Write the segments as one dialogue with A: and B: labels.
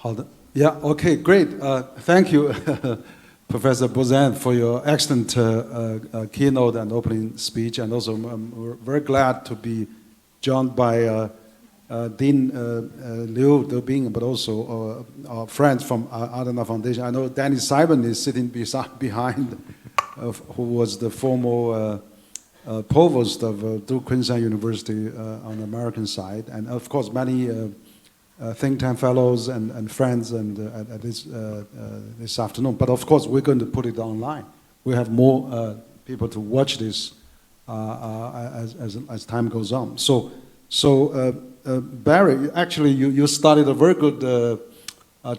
A: 好的 Yeah, okay, great. Thank you, Professor Buzan, for your excellent keynote and opening speech. And also, we're very glad to be joined by Dean Liu Debing, but also our friends from Adana Foundation. I know Danny Simon is sitting behind, who was the former provost of Duke Queensland University on the American side. And of course, many think tank fellows and friends at this afternoon. But of course, we're going to put it online. We have more people to watch this as time goes on. So Barry, actually, you started a very good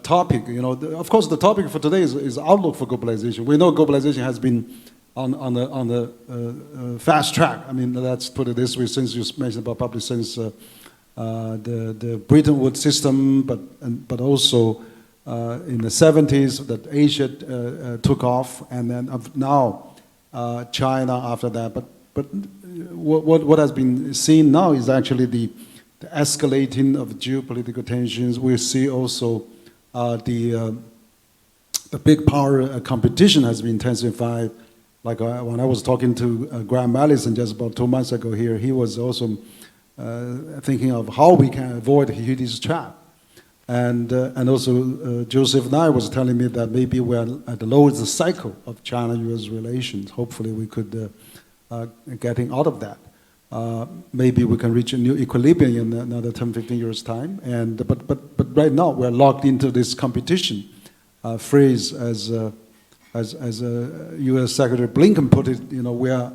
A: topic. You know, of course, the topic for today is outlook for globalization. We know globalization has been on the fast track. I mean, let's put it this way. Since you mentioned about probably since the Bretton Woods system, but also in the 70s that Asia took off, and then now China after that. But what has been seen now is actually the escalating of geopolitical tensions. We see also the big power competition has been intensified. Like when I was talking to Graham Allison just about 2 months ago here, he was also thinking of how we can avoid Houthis trap. And also Joseph and I was telling me that maybe we're at the lowest cycle of China-US relations. Hopefully we could getting out of that. Maybe we can reach a new equilibrium in another 10, 15 years' time. But right now we're locked into this competition phrase as U.S. Secretary Blinken put it. You know, we are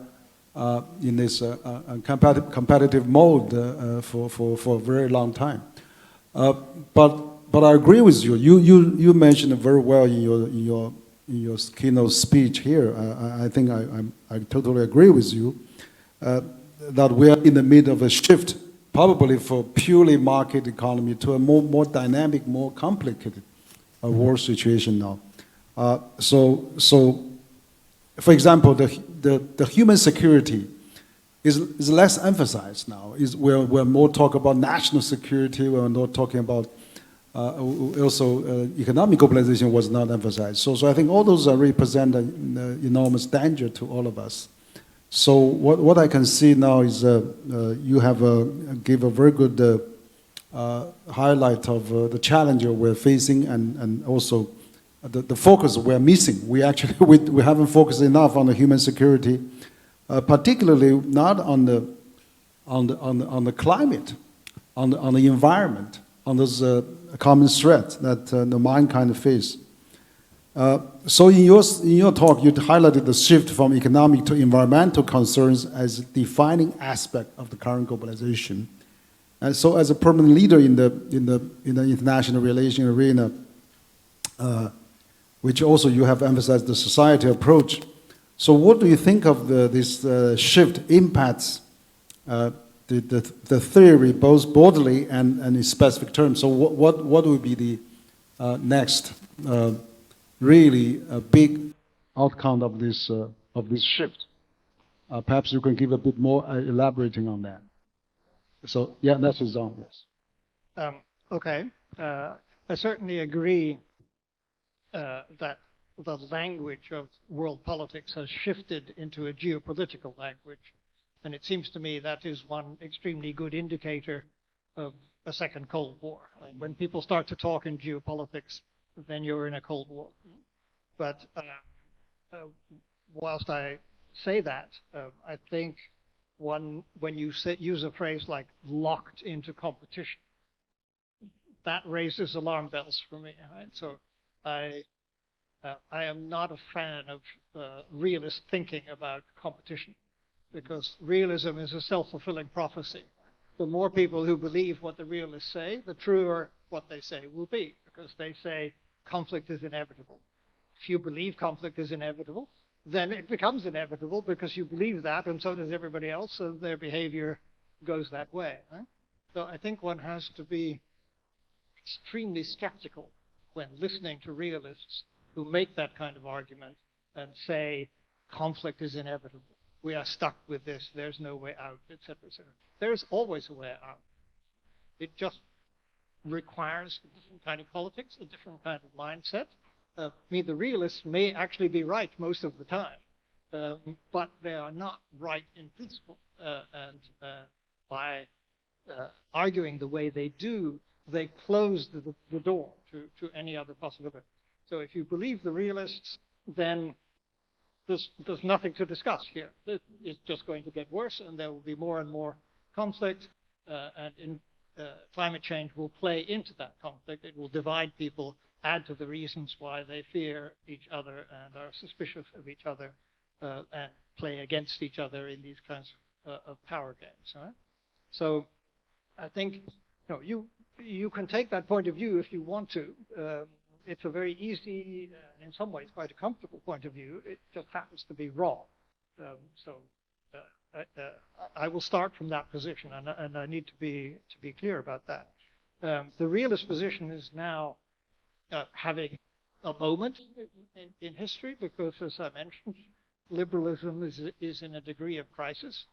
A: in this competitive mode for a very long time. But I agree with you. You mentioned it very well in your keynote speech here. I think I totally agree with you that we are in the middle of a shift, probably for purely market economy to a more dynamic, more complicated war situation now. So, for example, the human security is less emphasized now. We're more talking about national security. We're not talking about also economic globalization was not emphasized. So I think all those represent an enormous danger to all of us. So what I can see now is you have give a very good highlight of the challenge we're facing and also the focus we're missing. We actually we haven't focused enough on the human security, particularly not on the climate, on the environment, on those common threats that the mankind face. So in your talk, you highlighted the shift from economic to environmental concerns as a defining aspect of the current globalization. And so, as a permanent leader in the international relation arena, which also you have emphasized the society approach. So, what do you think of this shift impacts the theory both broadly and in specific terms? So, what would be the next really big outcome of this shift? Perhaps you can give a bit more elaborating on that. So yeah, that's his own. Yes.
B: Okay, I certainly agree that the language of world politics has shifted into a geopolitical language, and it seems to me that is one extremely good indicator of a second Cold War. When people start to talk in geopolitics, then you're in a Cold War. But whilst I say that, I think when you use a phrase like locked into competition, that raises alarm bells for me. Right? So I am not a fan of realist thinking about competition, because realism is a self-fulfilling prophecy. The more people who believe what the realists say, the truer what they say will be, because they say conflict is inevitable. If you believe conflict is inevitable, then it becomes inevitable because you believe that, and so does everybody else, so their behavior goes that way. Right? So I think one has to be extremely skeptical when listening to realists who make that kind of argument and say conflict is inevitable. We are stuck with this, there's no way out, etc., etc. There's always a way out. It just requires a different kind of politics, a different kind of mindset. The realists may actually be right most of the time, but they are not right in principle. And by arguing the way they do, they close the door to any other possibility. So if you believe the realists, then there's nothing to discuss here. It's just going to get worse, and there will be more and more conflict, and climate change will play into that conflict. It will divide people, add to the reasons why they fear each other and are suspicious of each other, and play against each other in these kinds of power games. Right? So I think you can take that point of view if you want to. It's a very easy, in some ways, quite a comfortable point of view. It just happens to be wrong. I will start from that position, and I need to be clear about that. The realist position is now having a moment in history because, as I mentioned, liberalism is in a degree of crisis,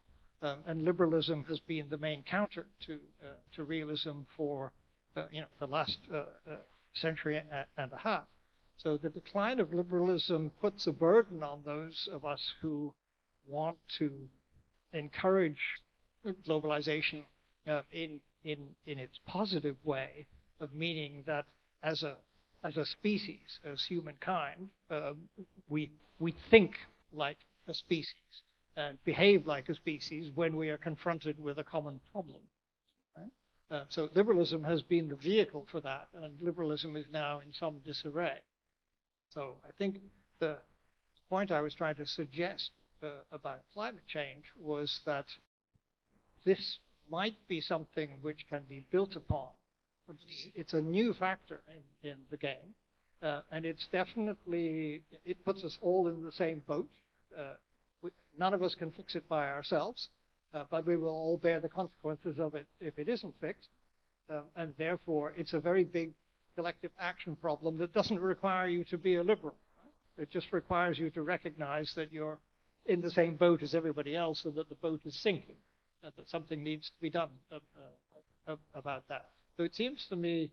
B: and liberalism has been the main counter to realism for the last century and a half. So the decline of liberalism puts a burden on those of us who want to encourage globalization in its positive way, of meaning that as a species, as humankind, we think like a species and behave like a species when we are confronted with a common problem. So liberalism has been the vehicle for that, and liberalism is now in some disarray. So I think the point I was trying to suggest about climate change was that this might be something which can be built upon. It's a new factor in the game, and it's definitely, it puts us all in the same boat. None of us can fix it by ourselves. But we will all bear the consequences of it if it isn't fixed. And therefore, it's a very big collective action problem that doesn't require you to be a liberal. Right? It just requires you to recognize that you're in the same boat as everybody else and that the boat is sinking, and that something needs to be done about that. So it seems to me,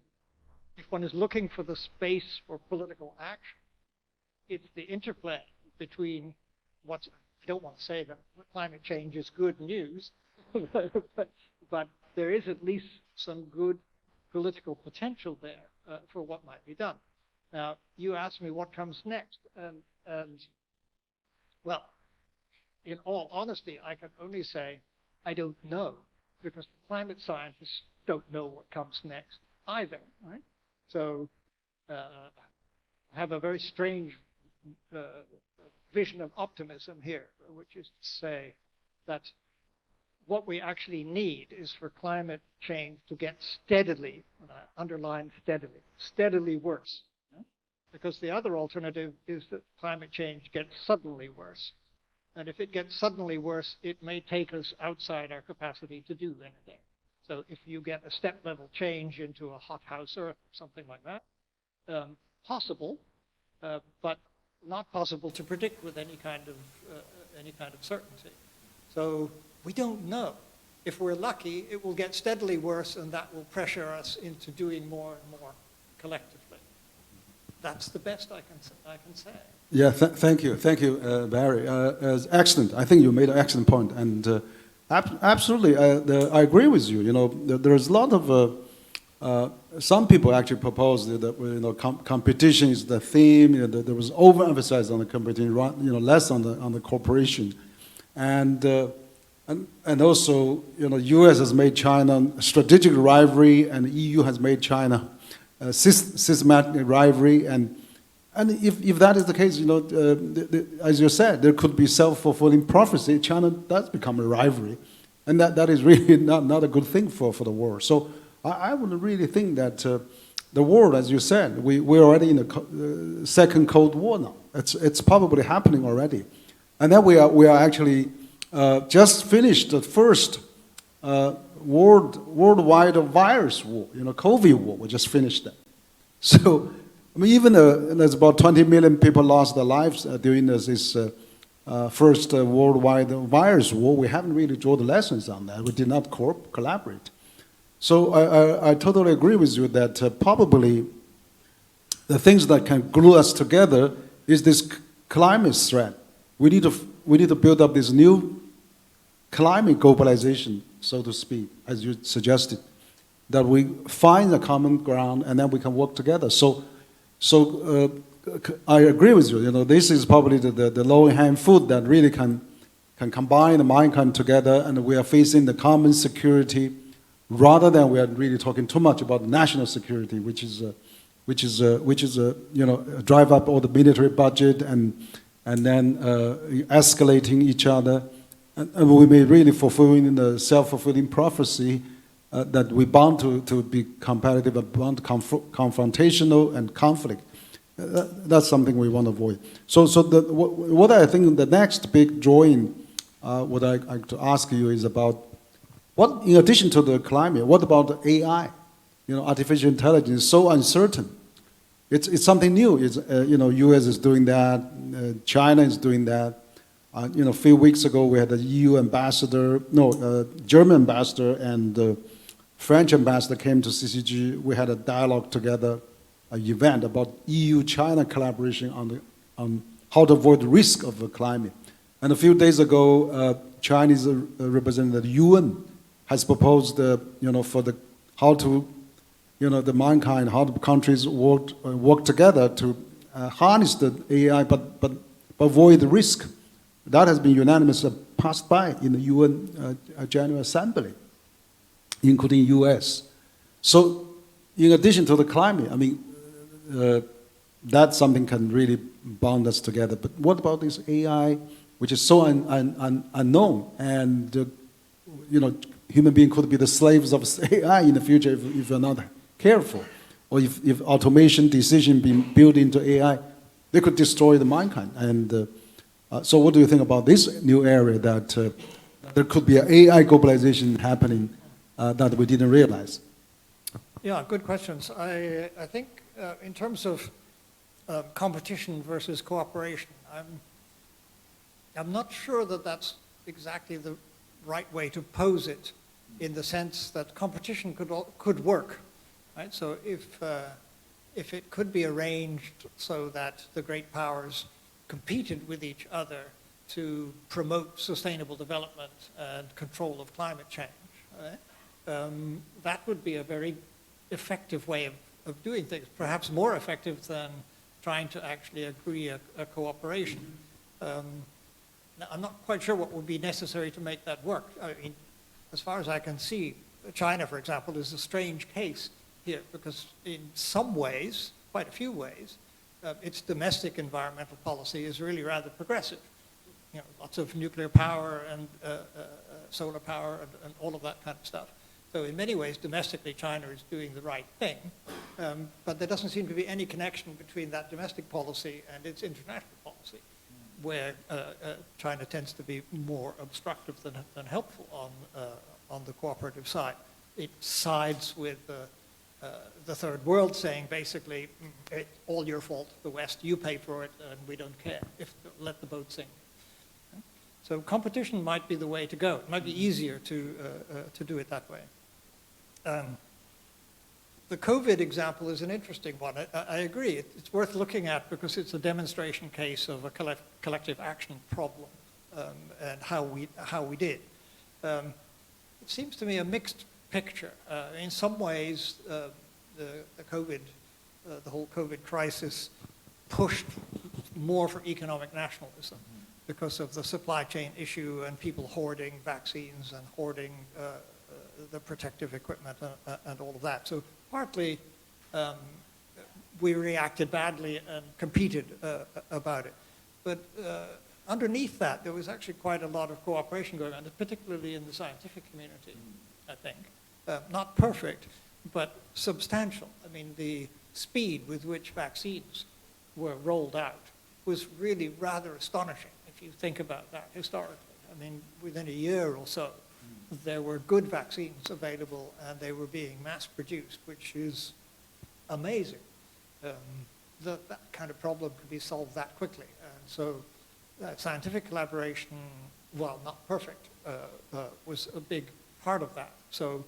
B: if one is looking for the space for political action, it's the interplay between what's, I don't want to say that climate change is good news, but there is at least some good political potential there for what might be done. Now, you asked me what comes next, and well, in all honesty, I can only say I don't know, because the climate scientists don't know what comes next either, right? So I have a very strange vision of optimism here, which is to say that what we actually need is for climate change to get steadily, and I underline steadily worse. Because the other alternative is that climate change gets suddenly worse. And if it gets suddenly worse, it may take us outside our capacity to do anything. So if you get a step-level change into a hothouse or something like that, possible, but not possible to predict with any kind of certainty. So we don't know. If we're lucky, it will get steadily worse, and that will pressure us into doing more and more collectively. That's the best I can say.
A: Yeah, thank you, Barry. Excellent. I think you made an excellent point, and absolutely, I agree with you. You know, there's a lot of some people actually propose that competition is the theme. You know, there was overemphasized on the competition, less on the cooperation, and also U.S. has made China a strategic rivalry, and EU has made China a systematic rivalry, and if that is the case, as you said, there could be self-fulfilling prophecy. China does become a rivalry, and that is really not a good thing for the world. So I would really think that the world, as you said, we're already in the second Cold War now. It's probably happening already, and then we are actually just finished the first worldwide virus war. COVID war. We just finished that. So I mean, even there's about 20 million people lost their lives during this first worldwide virus war. We haven't really drawn the lessons on that. We did not collaborate. So I totally agree with you that probably the things that can glue us together is this climate threat. We need to build up this new climate globalization, so to speak, as you suggested, that we find a common ground and then we can work together. So I agree with you. You know, this is probably the low-hanging fruit that really can combine the mankind together, and we are facing the common security rather than we are really talking too much about national security, which is you know, drive up all the military budget and then escalating each other, and we may really fulfilling the self-fulfilling prophecy that we're bound to be competitive, bound to confrontational and conflict. That's something we want to avoid. So what I think the next big drawing, what I like to ask you is about what, in addition to the climate, what about AI? You know, artificial intelligence is so uncertain. It's something new. It's, you know, U.S. is doing that, China is doing that. You know, a few weeks ago we had a EU ambassador, German ambassador and French ambassador came to CCG. We had a dialogue together, an event about EU-China collaboration on how to avoid the risk of the climate. And a few days ago, Chinese representative UN has proposed, you know, for the how to, you know, the mankind, how the countries work together to harness the AI, but avoid the risk. That has been unanimously passed by in the UN General Assembly, including US. So, in addition to the climate, I mean, that's something can really bond us together. But what about this AI, which is so unknown, and you know, human beings could be the slaves of AI in the future if we're not careful, or if automation decision being built into AI, they could destroy the mankind. And so, what do you think about this new area that there could be an AI globalization happening that we didn't realize?
B: Yeah, good questions. I think in terms of competition versus cooperation, I'm not sure that that's exactly the right way to pose it, in the sense that competition could work, right? So if it could be arranged so that the great powers competed with each other to promote sustainable development and control of climate change, right? That would be a very effective way of doing things, perhaps more effective than trying to actually agree a cooperation. Now, I'm not quite sure what would be necessary to make that work. I mean, as far as I can see, China, for example, is a strange case here, because in some ways, quite a few ways, its domestic environmental policy is really rather progressive. You know, lots of nuclear power and solar power and all of that kind of stuff. So in many ways, domestically, China is doing the right thing, but there doesn't seem to be any connection between that domestic policy and its international policy, where China tends to be more obstructive than helpful on the cooperative side. It sides with the third world, saying basically, it's all your fault, the West, you pay for it, and we don't care, let the boat sink. So competition might be the way to go. It might be easier to do it that way. The COVID example is an interesting one. I agree. It's worth looking at because it's a demonstration case of a collective action problem and how we did. It seems to me a mixed picture. In some ways, the whole COVID crisis pushed more for economic nationalism because of the supply chain issue and people hoarding vaccines and hoarding the protective equipment and all of that. So partly we reacted badly and competed about it. But underneath that, there was actually quite a lot of cooperation going on, particularly in the scientific community, I think. Not perfect, but substantial. I mean, the speed with which vaccines were rolled out was really rather astonishing if you think about that historically. I mean, within a year or so, there were good vaccines available and they were being mass produced, which is amazing. That kind of problem could be solved that quickly. And so scientific collaboration, while not perfect, was a big part of that. So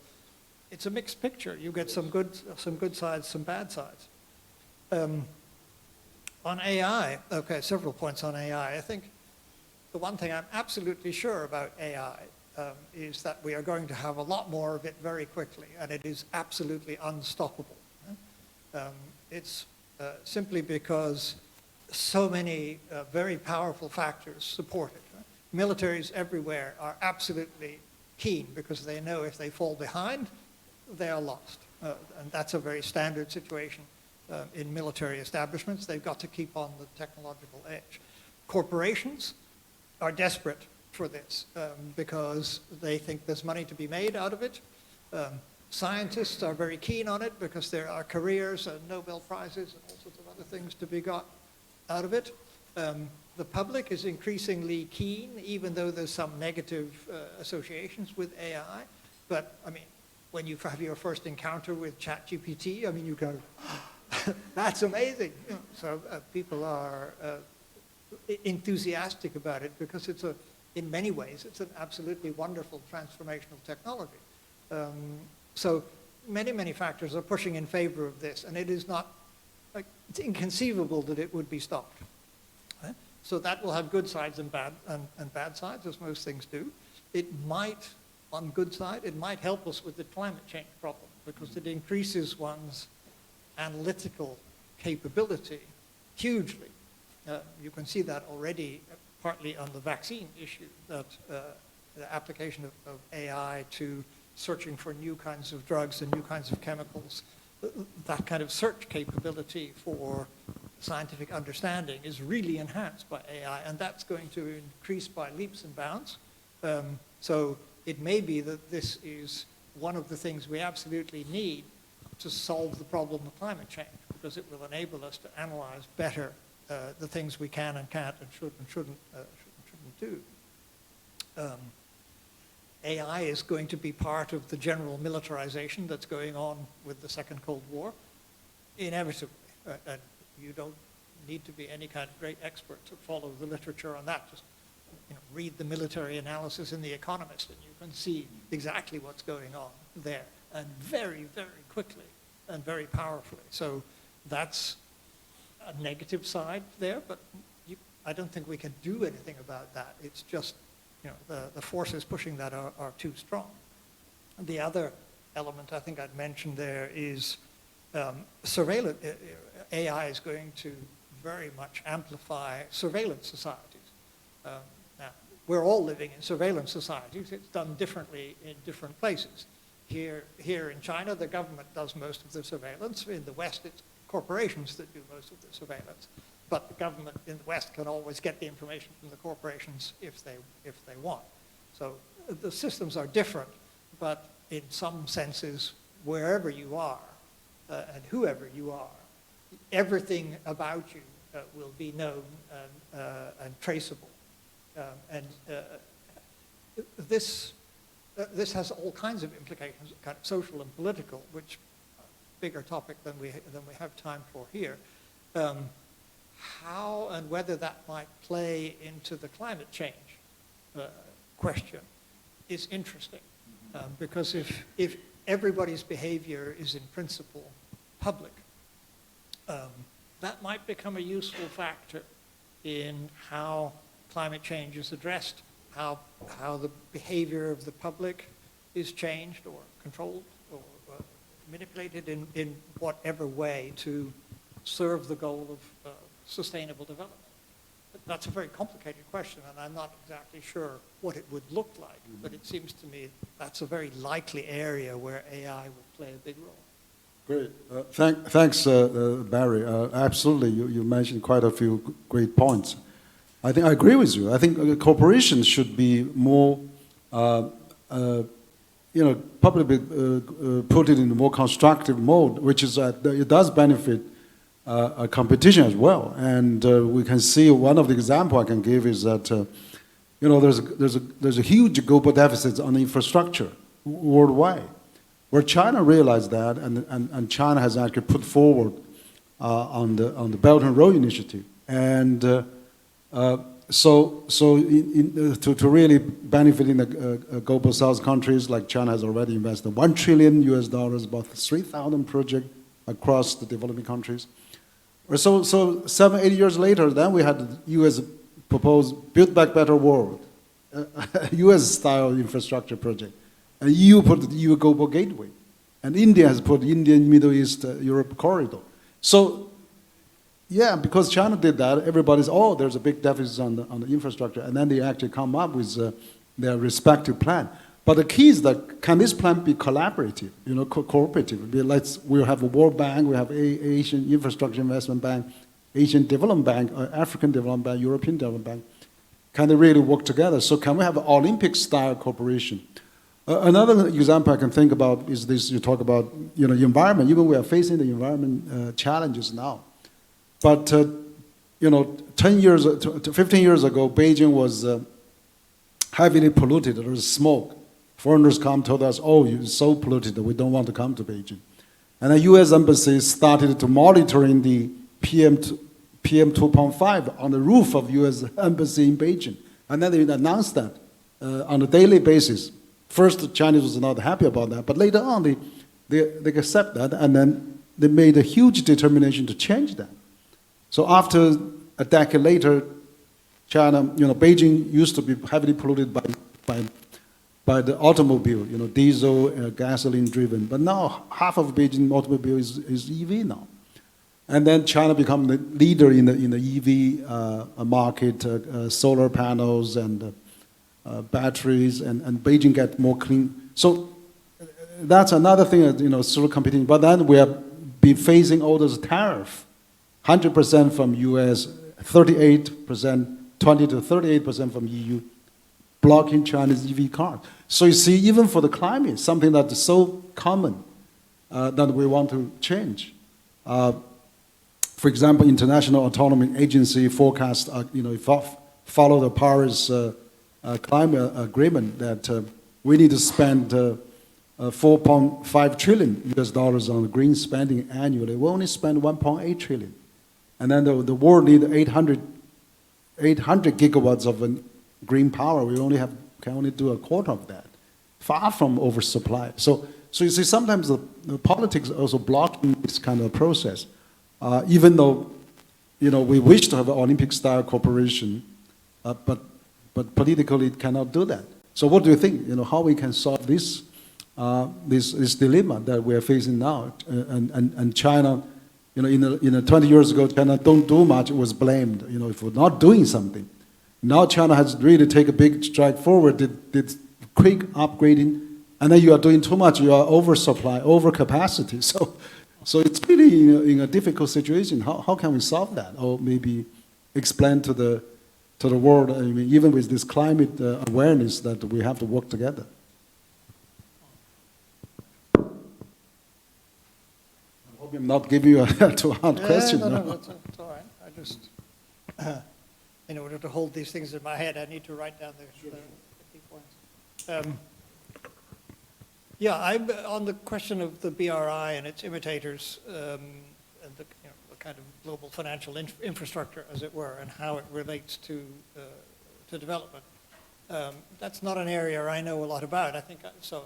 B: it's a mixed picture. You get some good sides, some bad sides. On AI, okay, several points on AI. I think the one thing I'm absolutely sure about AI is that we are going to have a lot more of it very quickly, and it is absolutely unstoppable. It's simply because so many very powerful factors support it. Militaries everywhere are absolutely keen because they know if they fall behind, they are lost. And that's a very standard situation in military establishments. They've got to keep on the technological edge. Corporations are desperate for this because they think there's money to be made out of it. Scientists are very keen on it because there are careers and Nobel Prizes and all sorts of other things to be got out of it. The public is increasingly keen, even though there's some negative associations with AI. But, I mean, when you have your first encounter with ChatGPT, I mean, you go, that's amazing. You know, so people are enthusiastic about it because it's in many ways, it's an absolutely wonderful transformational technology. So many, many factors are pushing in favor of this, and it is not, like, it's inconceivable that it would be stopped. Right? So that will have good sides and bad sides, as most things do. It might, on good side, it might help us with the climate change problem because it increases one's analytical capability hugely. You can see that already partly on the vaccine issue, that the application of AI to searching for new kinds of drugs and new kinds of chemicals, that kind of search capability for scientific understanding is really enhanced by AI, and that's going to increase by leaps and bounds. So it may be that this is one of the things we absolutely need to solve the problem of climate change, because it will enable us to analyze better the things we can and can't and should and shouldn't do. AI is going to be part of the general militarization that's going on with the Second Cold War, inevitably. And you don't need to be any kind of great expert to follow the literature on that. Just read the military analysis in The Economist, and you can see exactly what's going on there, and very, very quickly and very powerfully. So that's a negative side there, but I don't think we can do anything about that. It's just, the forces pushing that are too strong. The other element I think I'd mentioned there is surveillance. AI is going to very much amplify surveillance societies. Now, we're all living in surveillance societies. It's done differently in different places. Here in China, the government does most of the surveillance. In the West, it's corporations that do most of the surveillance. But the government in the West can always get the information from the corporations if they want. So the systems are different, but in some senses, wherever you are and whoever you are, everything about you will be known and traceable. This has all kinds of implications, kind of social and political, which bigger topic than we have time for here. How and whether that might play into the climate change question is interesting, because if everybody's behavior is in principle public, that might become a useful factor in how climate change is addressed, how the behavior of the public is changed or controlled or manipulated in whatever way to serve the goal of sustainable development. But that's a very complicated question, and I'm not exactly sure what it would look like, but it seems to me that's a very likely area where AI will play a big role.
A: Great. Thanks, Barry. Absolutely, you mentioned quite a few great points. I think I agree with you. I think corporations should be more, probably put it in a more constructive mode, which is that it does benefit a competition as well. And we can see one of the examples I can give is that, there's a huge global deficit on infrastructure worldwide, where China realized that, and China has actually put forward on the Belt and Road Initiative. And to really benefit in the global South countries, like China has already invested $1 trillion, about 3,000 projects across the developing countries. So 7-8 years later, then we had the U.S. propose Build Back Better World, U.S.-style infrastructure project, and EU put the EU Global Gateway, and India has put Indian Middle East Europe corridor. So, yeah, because China did that, everybody's, oh, there's a big deficit on the infrastructure, and then they actually come up with their respective plan. But the key is that, can this plan be collaborative, cooperative? We'll have a World Bank, we have Asian Infrastructure Investment Bank, Asian Development Bank, African Development Bank, European Development Bank. Can they really work together? So can we have Olympic-style cooperation? Another example I can think about is this, you talk about environment. Even we are facing the environment challenges now. But 15 years ago, Beijing was heavily polluted. There was smoke. Foreigners come told us, oh, you're so polluted that we don't want to come to Beijing. And the U.S. embassy started to monitoring the PM 2.5 on the roof of U.S. embassy in Beijing. And then they announced that on a daily basis. First, the Chinese was not happy about that, but later on, they accept that, and then they made a huge determination to change that. So after a decade later, China, Beijing used to be heavily polluted by the automobile, diesel, gasoline driven, but now half of Beijing automobile is EV now. And then China become the leader in the EV market, solar panels and batteries, and Beijing get more clean. So that's another thing, sort of competing. But then we have been facing all those tariffs, 100% from US, 38%, 20 to 38% from EU, blocking China's EV cars. So you see, even for the climate, something that is so common that we want to change. For example, International Atomic Agency forecast, follow the Paris climate agreement that we need to spend $4.5 trillion on green spending annually. We only spend 1.8 trillion. And then the world needs 800 gigawatts of green power. We can only do a quarter of that. Far from oversupply. So you see, sometimes the politics also blocking this kind of process. Even though, we wish to have an Olympic-style cooperation, but politically it cannot do that. So what do you think? How we can solve this dilemma that we are facing now? And China, in 20 years ago, China don't do much. It was blamed, if we're not doing something. Now China has really taken a big stride forward. Did quick upgrading, and then you are doing too much. You are oversupply, overcapacity. So it's really in a difficult situation. How can we solve that? Or maybe explain to the world, even with this climate awareness, that we have to work together. I hope I'm not giving you a too hard question.
B: No, that's all right. I just, in order to hold these things in my head, I need to write down the key points. On the question of the BRI and its imitators, and the kind of global financial infrastructure, as it were, and how it relates to development. That's not an area I know a lot about. I think so.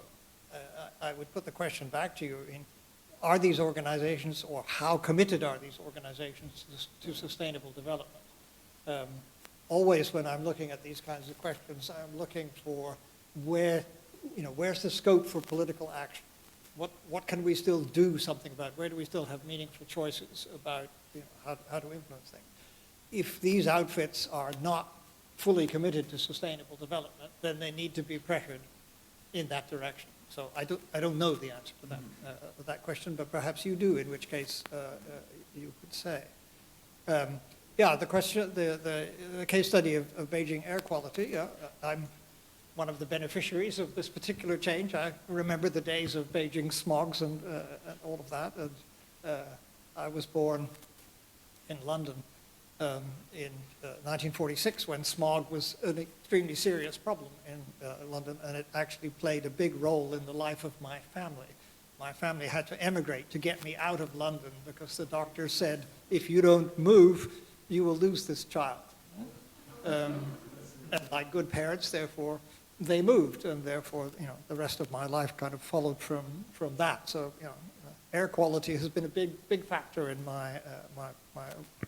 B: I would put the question back to you: are these organizations, or how committed are these organizations to sustainable development? Always, when I'm looking at these kinds of questions, I'm looking for where's the scope for political action? What can we still do something about? Where do we still have meaningful choices about how to influence things? If these outfits are not fully committed to sustainable development, then they need to be pressured in that direction. So I don't know the answer to that question, but perhaps you do, in which case you could say. The question, the case study of Beijing air quality. I'm one of the beneficiaries of this particular change. I remember the days of Beijing smogs and all of that. And I was born in London in 1946, when smog was an extremely serious problem in London, and it actually played a big role in the life of my family. My family had to emigrate to get me out of London because the doctor said, if you don't move, you will lose this child. And like good parents, therefore, they moved, and therefore, the rest of my life kind of followed from that. So, air quality has been a big factor in my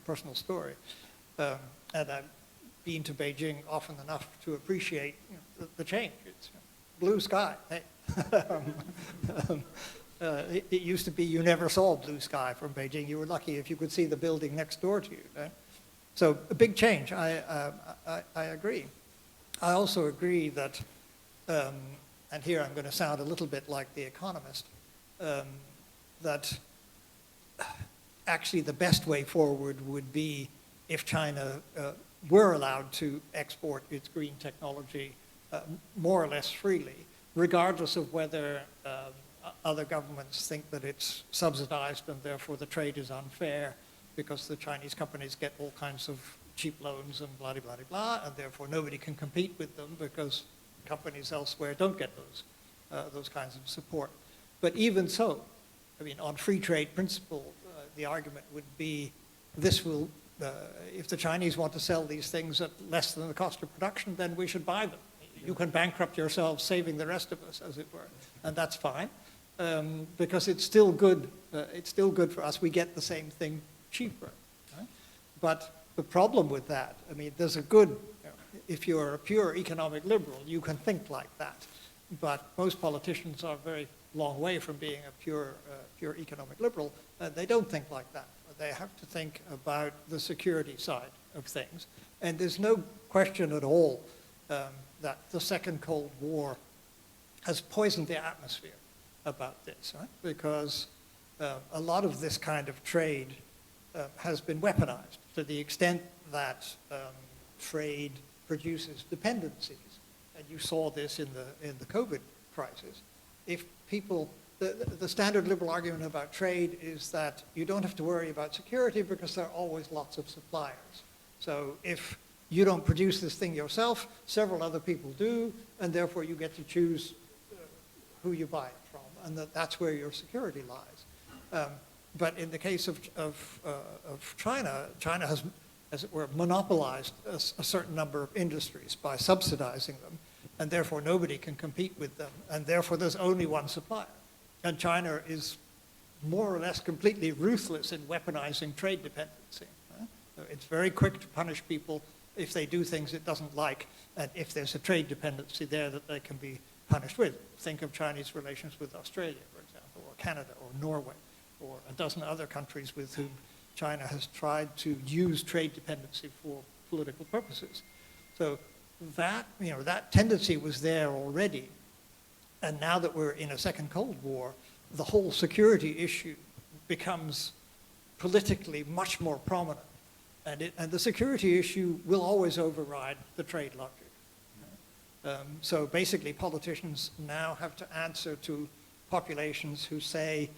B: personal story. And I've been to Beijing often enough to appreciate the change. It's blue sky. Hey. It used to be you never saw blue sky from Beijing. You were lucky if you could see the building next door to you. Right? So a big change. I agree. I also agree that, and here I'm going to sound a little bit like The Economist, that actually the best way forward would be if China were allowed to export its green technology more or less freely, regardless of whether other governments think that it's subsidized and therefore the trade is unfair because the Chinese companies get all kinds of cheap loans and blah, blah, blah, blah, and therefore nobody can compete with them because companies elsewhere don't get those kinds of support. But even so, I mean, on free trade principle, the argument would be this will, if the Chinese want to sell these things at less than the cost of production, then we should buy them. You can bankrupt yourselves, saving the rest of us, as it were, and that's fine, because it's still good. It's still good for us. We get the same thing cheaper. Right? But the problem with that, I mean, there's a good. If you're a pure economic liberal, you can think like that. But most politicians are a very long way from being a pure economic liberal. They don't think like that. They have to think about the security side of things. And there's no question at all that the Second Cold War has poisoned the atmosphere about this, right? Because a lot of this kind of trade has been weaponized to the extent that trade produces dependencies. And you saw this in the COVID crisis. If people, the standard liberal argument about trade is that you don't have to worry about security because there are always lots of suppliers. So if you don't produce this thing yourself, several other people do, and therefore you get to choose who you buy it from, and that's where your security lies. But in the case of China, China has, as it were, monopolized a certain number of industries by subsidizing them, and therefore nobody can compete with them, and therefore there's only one supplier. And China is more or less completely ruthless in weaponizing trade dependency. Right? So it's very quick to punish people if they do things it doesn't like, and if there's a trade dependency there that they can be punished with. Think of Chinese relations with Australia, for example, or Canada, or Norway, or a dozen other countries with whom China has tried to use trade dependency for political purposes. So that, that tendency was there already. And now that we're in a second Cold War, the whole security issue becomes politically much more prominent. And the security issue will always override the trade logic. So basically, politicians now have to answer to populations who say,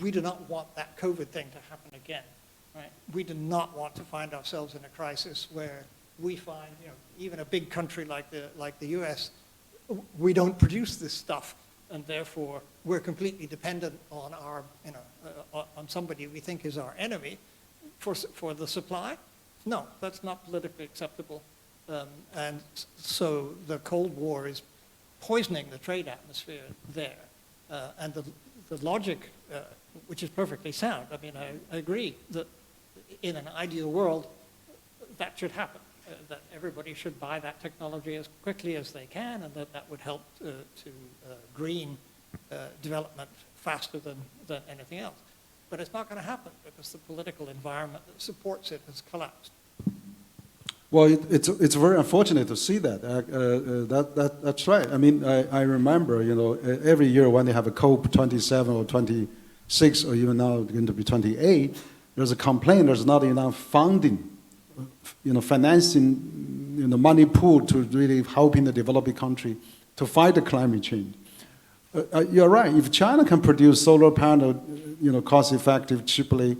B: we do not want that COVID thing to happen again. Right? We do not want to find ourselves in a crisis where we find, even a big country like the US, we don't produce this stuff, and therefore we're completely dependent on our, on somebody we think is our enemy for the supply. No, that's not politically acceptable. And so the Cold War is poisoning the trade atmosphere there. And the logic, which is perfectly sound, I mean, I agree that in an ideal world, that should happen. That everybody should buy that technology as quickly as they can, and that would help to green development faster than anything else. But it's not going to happen because the political environment that supports it has collapsed.
A: Well, it's very unfortunate to see that. That's right. I mean, I remember, every year when they have a COP 27 or 26, or even now going to be 28, there's a complaint there's not enough funding, financing, money pool to really helping the developing country to fight the climate change. You're right. If China can produce solar panel, cost-effective, cheaply,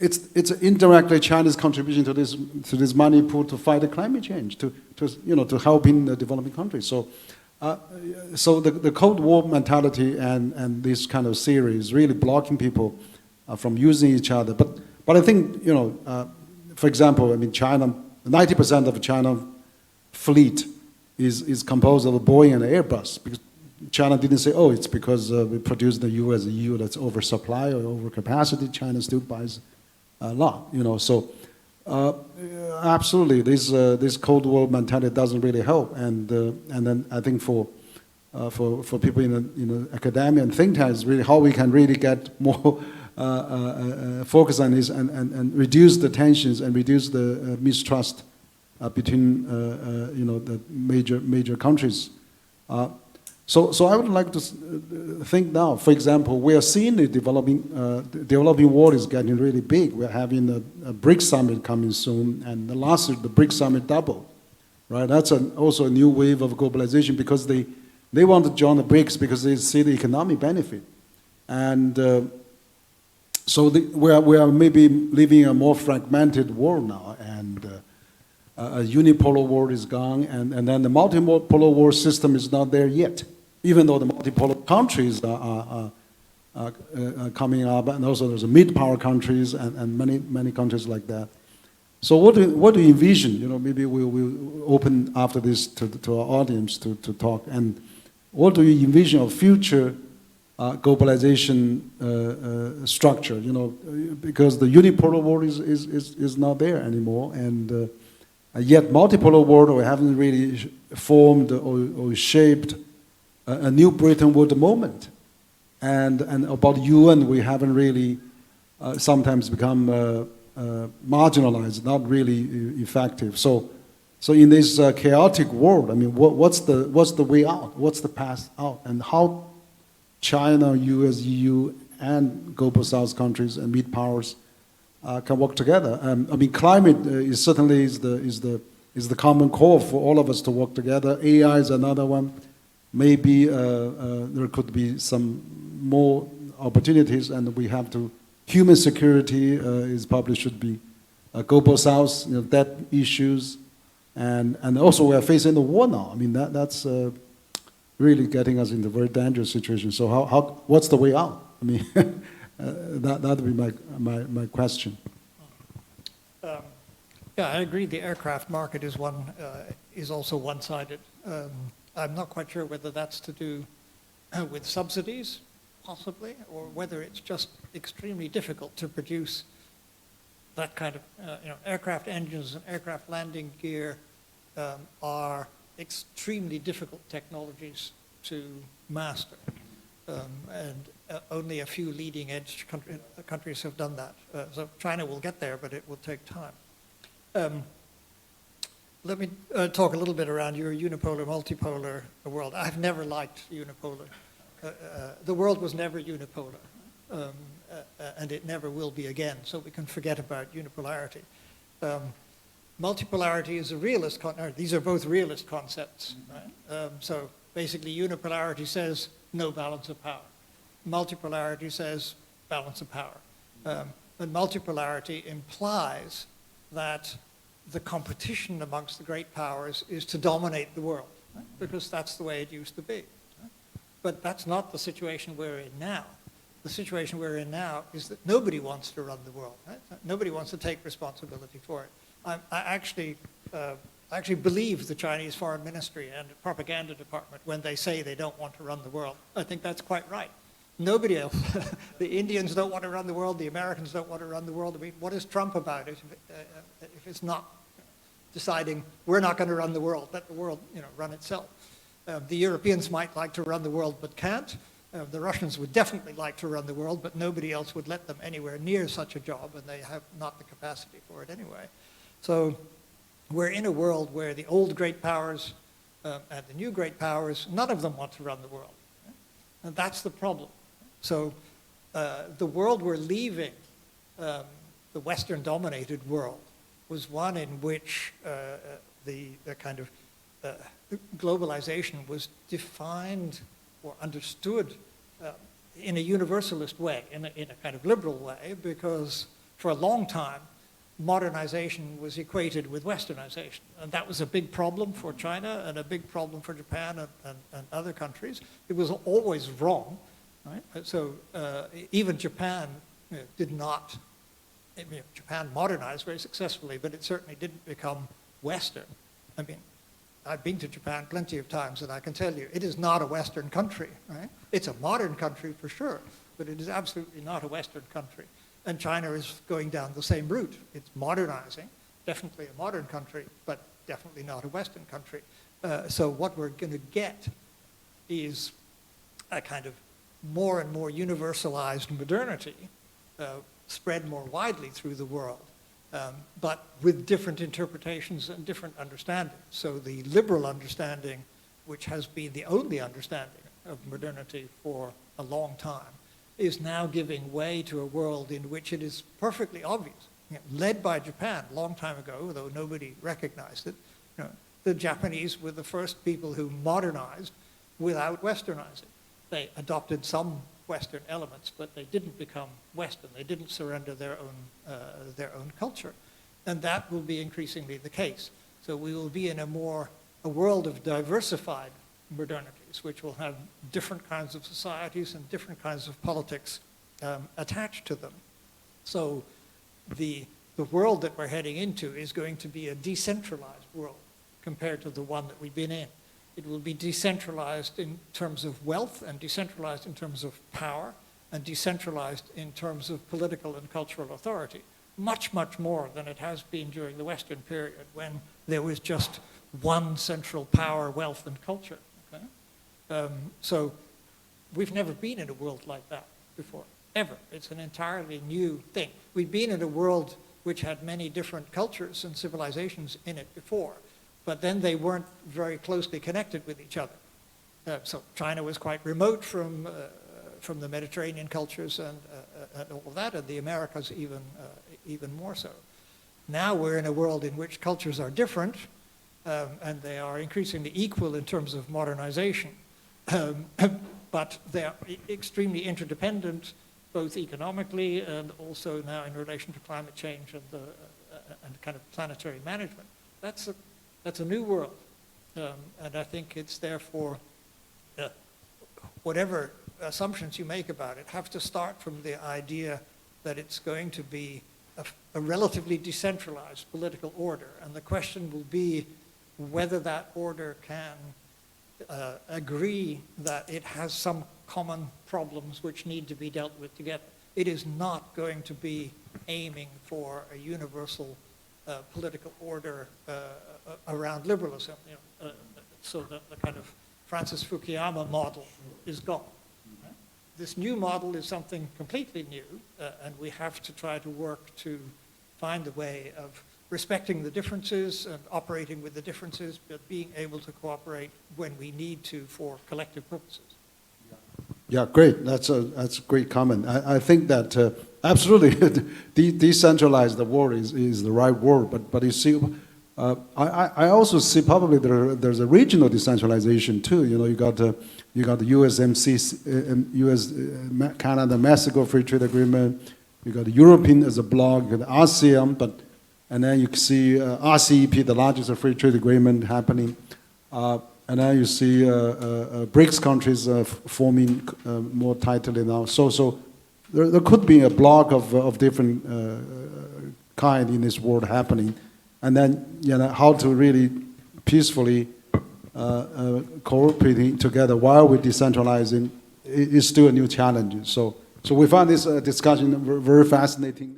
A: it's indirectly China's contribution to this money pool to fight the climate change, to helping the developing countries. So, the Cold War mentality and this kind of theory is really blocking people from using each other. But I think for example, I mean China 90% of China fleet is composed of a Boeing and Airbus. Because China didn't say, oh, it's because we produce the US, the EU, that's oversupply or overcapacity. China still buys a lot, you know. So absolutely, this Cold War mentality doesn't really help. And then I think for people in academia and think tanks, really how we can really get more focus on this and reduce the tensions and reduce the mistrust between the major countries. So I would like to think now. For example, we are seeing the developing world is getting really big. We're having a BRICS summit coming soon, and last year the BRICS summit doubled, right? That's also a new wave of globalization because they want to join the BRICS because they see the economic benefit, and so we are maybe living in a more fragmented world now, and a unipolar world is gone, and then the multipolar world system is not there yet, even though the multipolar countries are coming up, and also there's mid-power countries and many countries like that. So what do you envision? You know, maybe we'll open after this to our audience to talk. And what do you envision of future globalization structure? You know, because the unipolar world is not there anymore, and yet multipolar world we haven't really formed or shaped a new Bretton Woods moment, and about UN we haven't really sometimes become marginalized, not really effective. So in this chaotic world, I mean, what's the way out? What's the path out? And how China, US, EU, and global South countries and mid powers can work together? I mean, climate is certainly the common core for all of us to work together. AI is another one. Maybe there could be some more opportunities, and we have to. Human security is probably should be global South, you know, debt issues, and also we are facing the war now. I mean that's really getting us into a very dangerous situation. So what's the way out? I mean, that would be my question.
B: Yeah, I agree. The aircraft market is also one-sided. I'm not quite sure whether that's to do with subsidies, possibly, or whether it's just extremely difficult to produce that kind of, aircraft engines and aircraft landing gear are extremely difficult technologies to master, and only a few leading-edge countries have done that. So China will get there, but it will take time. Let me talk a little bit around your unipolar, multipolar world. I've never liked unipolar. The world was never unipolar, and it never will be again, so we can forget about unipolarity. Multipolarity is a realist concept. These are both realist concepts, right? So basically unipolarity says no balance of power. Multipolarity says balance of power. And multipolarity implies that the competition amongst the great powers is to dominate the world, right? Because that's the way it used to be. Right? But that's not the situation we're in now. The situation we're in now is that nobody wants to run the world. Right? Nobody wants to take responsibility for it. I actually believe the Chinese Foreign Ministry and propaganda department when they say they don't want to run the world. I think that's quite right. Nobody else. The Indians don't want to run the world. The Americans don't want to run the world. I mean, what is Trump about it if it's not deciding we're not going to run the world, let the world run itself? The Europeans might like to run the world but can't. The Russians would definitely like to run the world, but nobody else would let them anywhere near such a job, and they have not the capacity for it anyway. So we're in a world where the old great powers and the new great powers, none of them want to run the world. Right? And that's the problem. So the world we're leaving, the Western-dominated world, was one in which the kind of globalization was defined or understood in a universalist way, in a kind of liberal way, because for a long time, modernization was equated with westernization. And that was a big problem for China and a big problem for Japan and other countries. It was always wrong, right? So even Japan did not I mean, Japan modernized very successfully, but it certainly didn't become Western. I mean, I've been to Japan plenty of times, and I can tell you, it is not a Western country, right? It's a modern country for sure, but it is absolutely not a Western country. And China is going down the same route. It's modernizing, definitely a modern country, but definitely not a Western country. So what we're going to get is a kind of more and more universalized modernity spread more widely through the world, but with different interpretations and different understandings. So the liberal understanding, which has been the only understanding of modernity for a long time, is now giving way to a world in which it is perfectly obvious, led by Japan a long time ago, though nobody recognized it. The Japanese were the first people who modernized without Westernizing. They adopted some Western elements, but they didn't become Western. They didn't surrender their own culture. And that will be increasingly the case. So we will be in a world of diversified modernities, which will have different kinds of societies and different kinds of politics attached to them. So the world that we're heading into is going to be a decentralized world compared to the one that we've been in. It will be decentralized in terms of wealth and decentralized in terms of power and decentralized in terms of political and cultural authority, much, much more than it has been during the Western period when there was just one central power, wealth, and culture. Okay? So we've never been in a world like that before, ever. It's an entirely new thing. We've been in a world which had many different cultures and civilizations in it before, but then they weren't very closely connected with each other. So China was quite remote from the Mediterranean cultures and all of that, and the Americas even more so. Now we're in a world in which cultures are different, and they are increasingly equal in terms of modernization, but they are extremely interdependent, both economically and also now in relation to climate change and kind of planetary management. That's a new world, and I think it's therefore, whatever assumptions you make about it, have to start from the idea that it's going to be a relatively decentralized political order, and the question will be whether that order can agree that it has some common problems which need to be dealt with together. It is not going to be aiming for a universal political order around liberalism. So the kind of Francis Fukuyama model is gone. Right? This new model is something completely new, and we have to try to work to find a way of respecting the differences and operating with the differences, but being able to cooperate when we need to for collective purposes.
A: Yeah, great. That's a great comment. I think that absolutely decentralized the word is the right word, but you see, I also see probably there's a regional decentralization too. You got the USMC, US Canada Mexico Free Trade Agreement. You got the European as a bloc, you got the ASEAN, and then you can see RCEP, the largest free trade agreement happening. And then you see BRICS countries forming more tightly now. So there could be a block of different kind in this world happening. And then how to really peacefully cooperating together while we're decentralizing is still a new challenge. So we find this discussion very fascinating.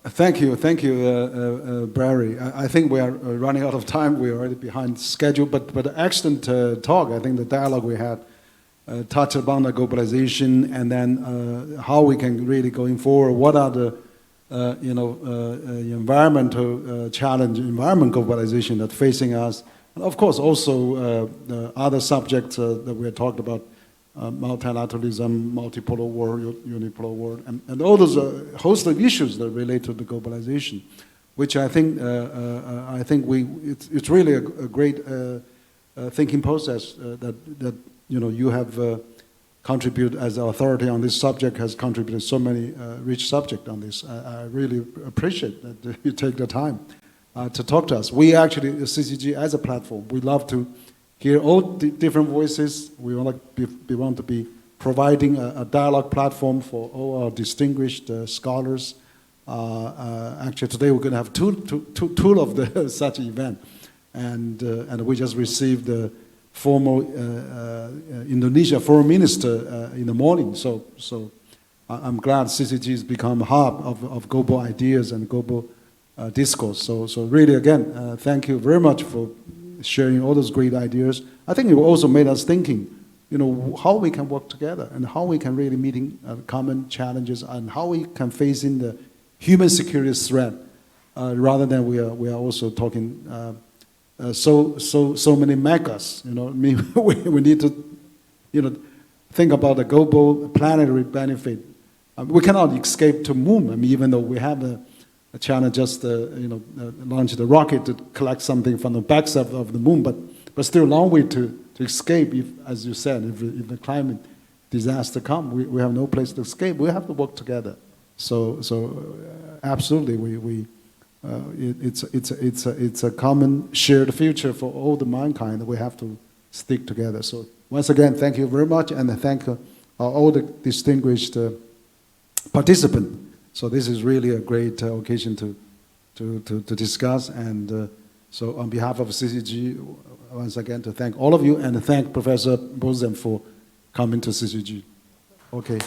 A: Thank you, Barry. I think we are running out of time. We're already behind schedule, but excellent talk. I think the dialogue we had touched upon the globalization, and then how we can really going forward. What are the environmental challenge, environment globalization that's facing us, and of course also the other subjects that we had talked about. Multilateralism, multipolar world, unipolar world, and all those host of issues that relate to the globalization, which I think it's really a great thinking process that you have contributed as an authority on this subject, has contributed so many rich subjects on this. I really appreciate that you take the time to talk to us. We actually, CCG as a platform, we love to hear all different voices. We want to be providing a dialogue platform for all our distinguished scholars Actually, today we're going to have two of the such event, and we just received the former Indonesia foreign minister in the morning. So I'm glad CCG has become a hub of global ideas and global discourse. So really, again, thank you very much for sharing all those great ideas. I think it also made us thinking, how we can work together and how we can really meeting common challenges and how we can face in the human security threat rather than we are also talking so many megas. We need to think about the global planetary benefit. We cannot escape to moon. Even though we have China just launched the rocket to collect something from the backside of the moon, but still a long way to escape. If, as you said, if the climate disaster comes, we have no place to escape. We have to work together. So absolutely, it's a common shared future for all the mankind. We have to stick together. So once again, thank you very much, and thank all the distinguished participants. So this is really a great occasion to discuss. And so on behalf of CCG, once again to thank all of you and thank Professor Buzan for coming to CCG. Okay.